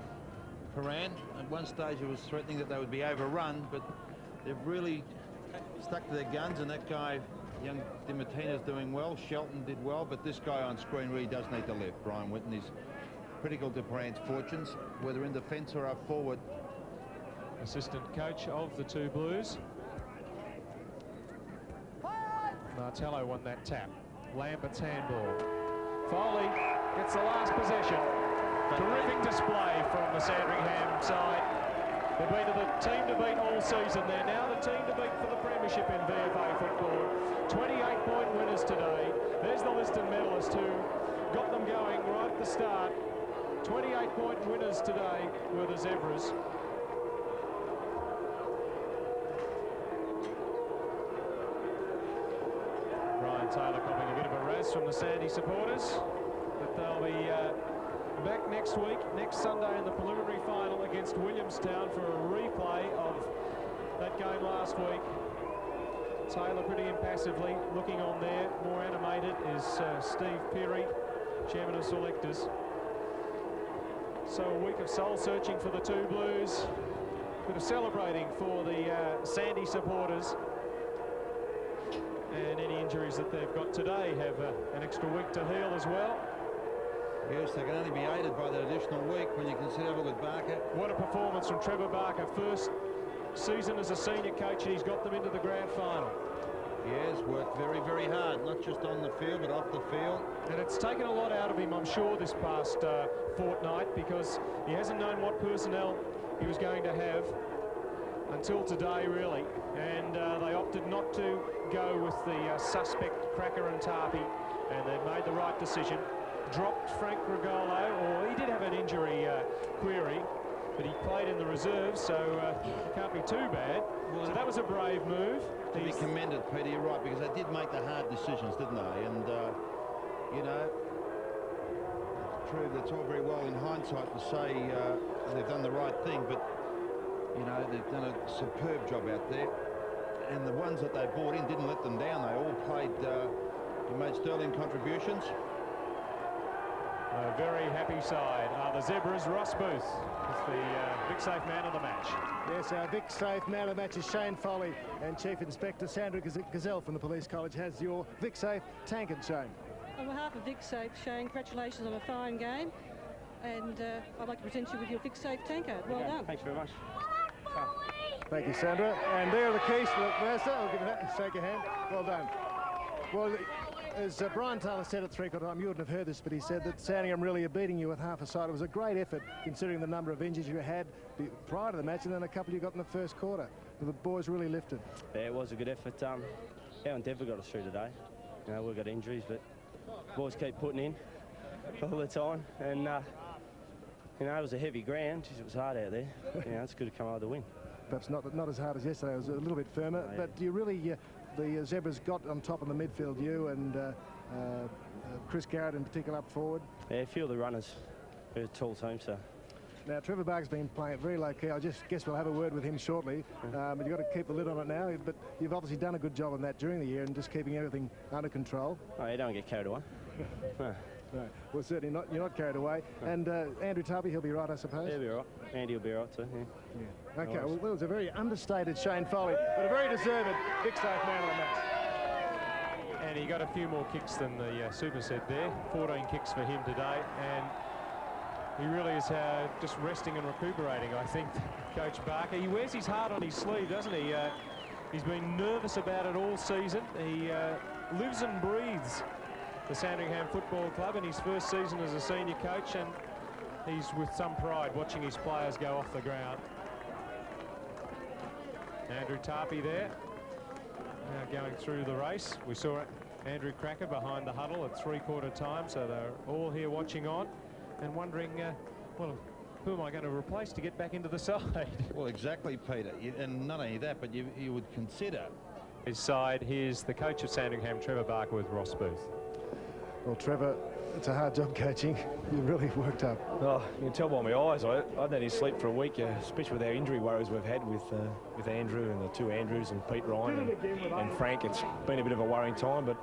Speaker 5: Prahran, at one stage it was threatening that they would be overrun, but they've really stuck to their guns, and that guy, young Dimatina's doing well. Shelton did well, but this guy on screen really does need to lift. Brian Winton is critical to Prahran's fortunes, whether in defence or up forward.
Speaker 1: Assistant coach of the 2 Blues. Martello won that tap. Lambert's handball. Foley gets the last possession. Terrific display from the Sandringham side. They've been the team to beat all season. They're now the team to beat for the premiership in VFA football. 28-point winners today. There's the list of medalists who got them going right at the start. 28-point winners today were the Zebras. Brian Taylor copping a bit of a razz from the Sandy supporters, but they'll be back next week, next Sunday in the preliminary final against Williamstown for a replay of that game last week. Taylor pretty impassively looking on there. More animated is Steve Peary, chairman of selectors. So a week of soul searching for the two Blues, bit of celebrating for the Sandy supporters, and any injuries that they've got today have an extra week to heal as well.
Speaker 5: Yes, they can only be aided by that additional week when you consider with Barker.
Speaker 1: What a performance from Trevor Barker. First season as a senior coach, and he's got them into the grand final.
Speaker 5: Yes, worked very, very hard, not just on the field, but off the field.
Speaker 1: And it's taken a lot out of him, I'm sure, this past fortnight, because he hasn't known what personnel he was going to have until today, really. And they opted not to go with the suspect Cracker and Tarpey, and they've made the right decision. Dropped Frank Regolo, or he did have an injury query, but he played in the reserves, so it can't be too bad. Well, so that was a brave move.
Speaker 5: To be commended, Peter, you're right, because they did make the hard decisions, didn't they? And, you know, it's true, that's all very well in hindsight to say they've done the right thing, but, you know, they've done a superb job out there. And the ones that they brought in didn't let them down. They all played, made sterling contributions.
Speaker 1: A very happy side are the Zebras. Ross Booth is the Vic Safe man of the match.
Speaker 6: Yes, our Vic Safe man of the match is Shane Foley, and Chief Inspector Sandra Gazelle from the Police College has your Vic Safe tankard, Shane.
Speaker 8: On behalf of Vic Safe, Shane, congratulations on a fine game, and I'd like to present you with your Vic Safe tankard. Well done.
Speaker 9: Thanks very much.
Speaker 6: Thank you, Sandra. And there are the keys for the master. I'll give you that and shake your hand. Well done. Well, as Brian Taylor said at three-quarter time, you wouldn't have heard this, but he said that Sandringham really are beating you with half a side. It was a great effort, considering the number of injuries you had prior to the match, and then a couple you got in the first quarter. The boys really lifted.
Speaker 9: Yeah, it was a good effort. Our endeavour got us through today. You know, we've got injuries, but boys keep putting in all the time. And, you know, it was a heavy ground. Jeez, it was hard out there. You know, it's good to come out with a win.
Speaker 6: Perhaps not as hard as yesterday. It was a little bit firmer, but you really... the Zebras got on top in the midfield, you and Chris Garrett in particular up forward.
Speaker 9: Yeah, a few of the runners. They're a tall team, so...
Speaker 6: Now, Trevor Barker's been playing it very low-key. I just guess we'll have a word with him shortly. But you've got to keep the lid on it now. But you've obviously done a good job on that during the year and just keeping everything under control.
Speaker 9: Oh, you don't get carried away. No.
Speaker 6: No, well, certainly not. You're not carried away. No. And Andrew Tarpey, he'll be right, I suppose?
Speaker 9: He'll be right. Andy will be right too,
Speaker 6: yeah. Okay, well, that was a very understated Shane Foley, but a very deserved Vic Safe man of the match.
Speaker 1: And he got a few more kicks than the super said there. 14 kicks for him today, and he really is just resting and recuperating, I think, Coach Barker. He wears his heart on his sleeve, doesn't he? He's been nervous about it all season. He lives and breathes the Sandringham Football Club in his first season as a senior coach, and he's with some pride watching his players go off the ground. Andrew Tarpey there, now going through the race. We saw Andrew Cracker behind the huddle at three-quarter time, so they're all here watching on and wondering, well, who am I going to replace to get back into the side?
Speaker 5: Well, exactly, Peter. And not only that, but you would consider...
Speaker 1: His side, here's the coach of Sandringham, Trevor Barker, with Ross Booth.
Speaker 6: Well, Trevor, it's a hard job coaching. You've really worked up.
Speaker 2: Oh, you can tell by my eyes. I hadn't had any sleep for a week, especially with our injury worries we've had with Andrew and the two Andrews and Pete Ryan and Frank. It's been a bit of a worrying time, but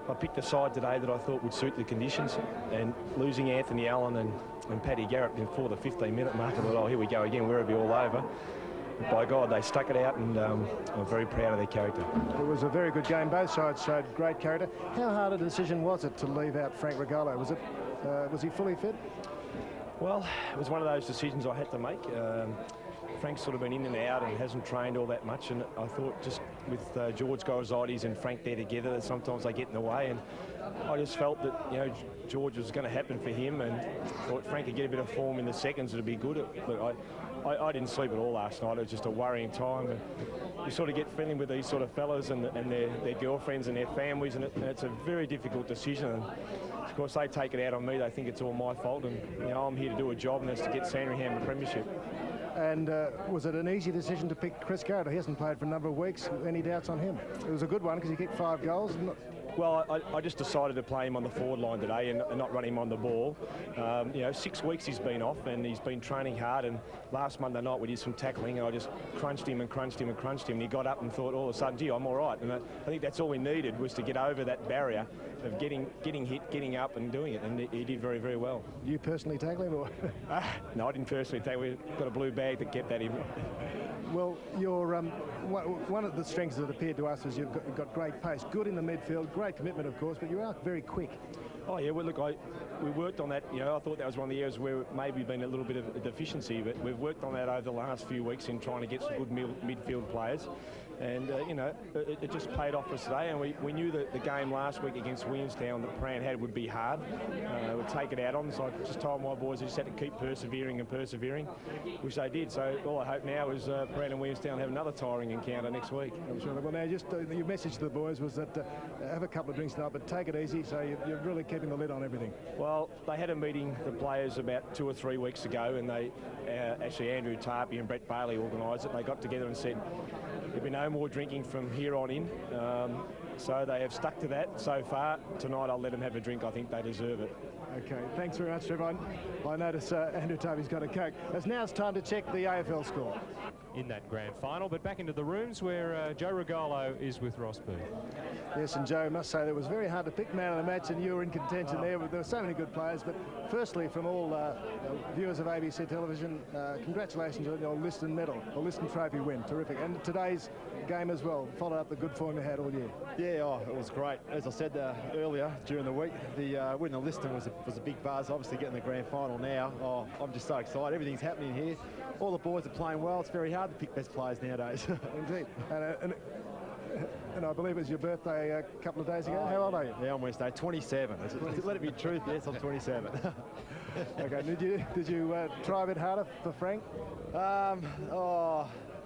Speaker 2: I picked a side today that I thought would suit the conditions, and losing Anthony Allen and Paddy Garrett before the 15-minute mark, I thought, oh, here we go again, we'll be all over. But by God, they stuck it out, and I'm very proud of their character.
Speaker 6: It was a very good game. Both sides showed great character. How hard a decision was it to leave out Frank Regolo? Was he fully fit?
Speaker 2: Well, it was one of those decisions I had to make. Frank's sort of been in and out and hasn't trained all that much, and I thought just with George Gorozides and Frank there together that sometimes they get in the way, and I just felt that, you know, George was going to happen for him, and thought Frank could get a bit of form in the seconds, it'd be good. But I didn't sleep at all last night. It was just a worrying time, and you sort of get friendly with these sort of fellas and their girlfriends and their families, and it's a very difficult decision. And of course, they take it out on me. They think it's all my fault, and you know, I'm here to do a job, and that's to get Sandringham a premiership.
Speaker 6: And was it an easy decision to pick Chris Garrett? He hasn't played for a number of weeks. Any doubts on him? It was a good one because he kicked 5 goals.
Speaker 2: Well, I just decided to play him on the forward line today and not run him on the ball. You know, 6 weeks he's been off and he's been training hard. And last Monday night we did some tackling and I just crunched him and crunched him and crunched him. And he got up and thought all of a sudden, gee, I'm all right. And I think that's all we needed was to get over that barrier of getting hit, getting up and doing it. And he did very, very well. You personally tackle him? Or? No, I didn't personally tackle him. We've got a blue bag that kept at him. Well, your one of the strengths that appeared to us is you've got great pace, good in the midfield, great commitment, of course, but you are very quick. Oh yeah, well look, we worked on that. You know, I thought that was one of the areas where maybe been a little bit of a deficiency, but we've worked on that over the last few weeks in trying to get some good midfield players. And, you know, it just paid off for us today. And we knew that the game last week against Williamstown that Prahran had would be hard. Would take it out on. So I just told my boys they just had to keep persevering and persevering, which they did. So all I hope now is Prahran and Williamstown have another tiring encounter next week. I'm sure. Well, now, just your message to the boys was that have a couple of drinks tonight, but take it easy. So you're really keeping the lid on everything. Well, they had a meeting, the players, about 2 or 3 weeks ago, and they actually Andrew Tarpey and Brett Bailey organised it. They got together and said, there'll be no more drinking from here on in. So they have stuck to that so far. Tonight I'll let them have a drink. I think they deserve it. Okay, thanks very much, Trevor. I notice Andrew Tarpey's got a Coke. As now it's time to check the AFL score.
Speaker 1: In that grand final, but back into the rooms where Joe Regalo is with Ross Booth.
Speaker 6: Yes, and Joe, I must say that it was very hard to pick man of the match, and you were in contention there. There were so many good players, but firstly, from all viewers of ABC television, congratulations on your Liston medal, or Liston trophy win. Terrific. And today's game as well, followed up the good form you had all year.
Speaker 10: Yeah, it was great. As I said earlier during the week, the win of Liston was a big buzz. Obviously getting the grand final now, I'm just so excited. Everything's happening here. All the boys are playing well. It's very hard to pick best players nowadays.
Speaker 6: Indeed. And I believe it was your birthday a couple of days ago. How old are you?
Speaker 10: Yeah, on Wednesday, 27. Let it be truth, yes, I'm 27.
Speaker 6: Okay, did you try a bit harder for Frank?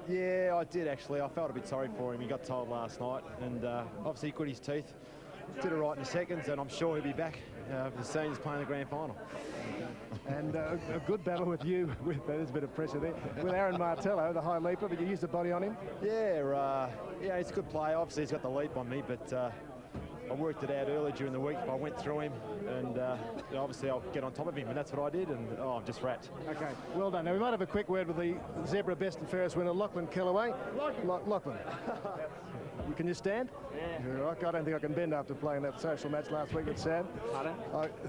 Speaker 10: Yeah, I did actually. I felt a bit sorry for him. He got told last night, and obviously he grit his teeth. Did it right in the seconds, and I'm sure he'll be back for the seniors playing the grand final.
Speaker 6: Okay. And a good battle with you, there's a bit of pressure there, with Aaron Martello, the high leaper, but you used the body on him?
Speaker 10: Yeah, he's a good player. Obviously he's got the leap on me, but I worked it out early during the week. I went through him, and obviously I'll get on top of him, and that's what I did, and I'm just wrapped.
Speaker 6: Okay, well done. Now we might have a quick word with the Zebra Best and Fairest winner, Lachlan Kellaway. Lachlan. Can you stand? Yeah. I don't think I can bend after playing that social match last week with Sam.
Speaker 11: Pardon?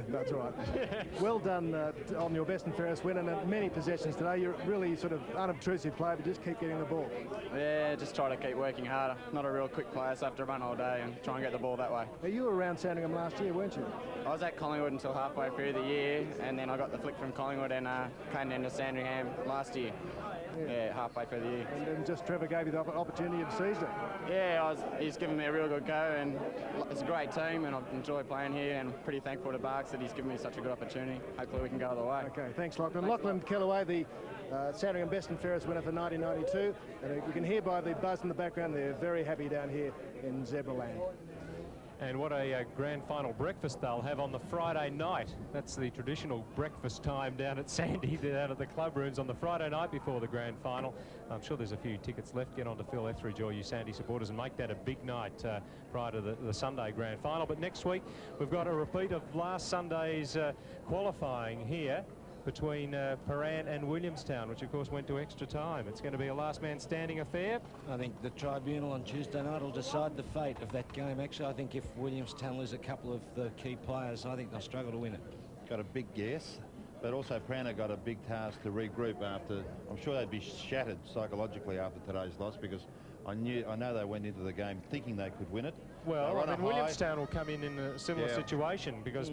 Speaker 6: That's all right. Well done on your best and fairest win, and many possessions today. You're really sort of unobtrusive player, but just keep getting the ball.
Speaker 11: Yeah, just try to keep working harder. Not a real quick player, so I have to run all day and try and get the ball that way.
Speaker 6: Now, you were around Sandringham last year, weren't you?
Speaker 11: I was at Collingwood until halfway through the year, and then I got the flick from Collingwood and came down to Sandringham last year. Yeah, halfway through the year.
Speaker 6: And then just Trevor gave you the opportunity of seized it.
Speaker 11: Yeah, he's given me a real good go, and it's a great team, and I've enjoyed playing here, and I'm pretty thankful to Barks that he's given me such a good opportunity. Hopefully we can go the way.
Speaker 6: Okay, thanks, Lachlan. Lachlan Kellaway, the Sandringham Best and Fairest winner for 1992. And you can hear by the buzz in the background, they're very happy down here in Zebraland.
Speaker 1: And what a grand final breakfast they'll have on the Friday night. That's the traditional breakfast time down at Sandy, down at the club rooms on the Friday night before the grand final. I'm sure there's a few tickets left. Get on to Phil Etheridge, all you Sandy supporters, and make that a big night prior to the Sunday grand final. But next week, we've got a repeat of last Sunday's qualifying here between Prahran and Williamstown, which of course went to extra time. It's going to be a last man standing affair.
Speaker 4: I think the tribunal on Tuesday night will decide the fate of that game. Actually, I think if Williamstown lose a couple of the key players, I think they'll struggle to win it.
Speaker 5: Got a big guess, but also Prahran got a big task to regroup after. I'm sure they'd be shattered psychologically after today's loss, because I know they went into the game thinking they could win it.
Speaker 1: Well, I mean, Williamstown will come in a similar situation, because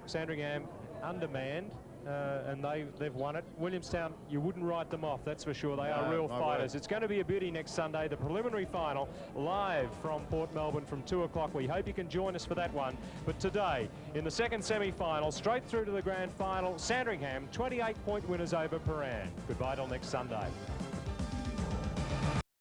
Speaker 1: Sandringham undermanned. And they've won it. Williamstown, you wouldn't write them off, that's for sure. They are real fighters. It's going to be a beauty next Sunday, the preliminary final, live from Port Melbourne from 2 o'clock. We hope you can join us for that one. But today, in the second semi-final, straight through to the grand final, Sandringham, 28-point winners over Prahran. Goodbye till next Sunday.